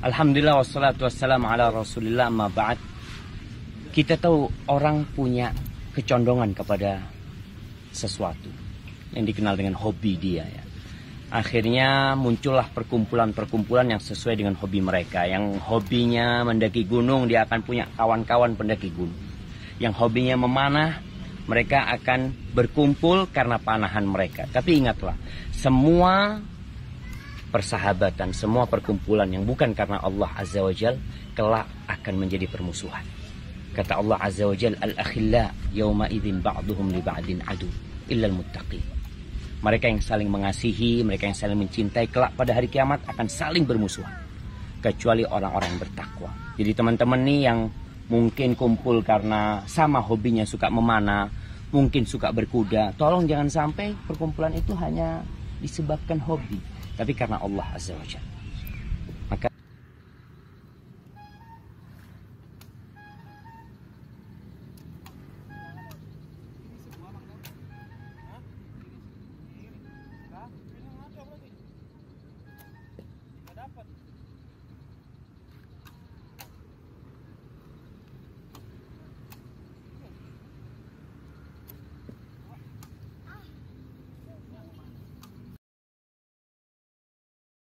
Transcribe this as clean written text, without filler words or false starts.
Alhamdulillah wassalatu wassalamu ala rasulillah amma ba'd. Kita tahu orang punya kecondongan kepada sesuatu yang dikenal dengan hobi dia ya. Akhirnya muncullah perkumpulan-perkumpulan yang sesuai dengan hobi mereka. Yang hobinya mendaki gunung, dia akan punya kawan-kawan pendaki gunung. Yang hobinya memanah, mereka akan berkumpul karena panahan mereka. Tapi ingatlah, semua persahabatan, semua perkumpulan yang bukan karena Allah Azza wa Jal, kelak akan menjadi permusuhan. Kata Allah Azza wa Jal, al-akhilla yawma idzin ba'duhum li ba'din adu illal muttaqin. Mereka yang saling mengasihi, mereka yang saling mencintai, kelak pada hari kiamat akan saling bermusuhan, kecuali orang-orang yang bertakwa. Jadi teman-teman nih yang mungkin kumpul karena sama hobinya, suka memanah, mungkin suka berkuda, tolong jangan sampai perkumpulan itu hanya disebabkan hobi, tapi karena Allah Azza wa Jalla.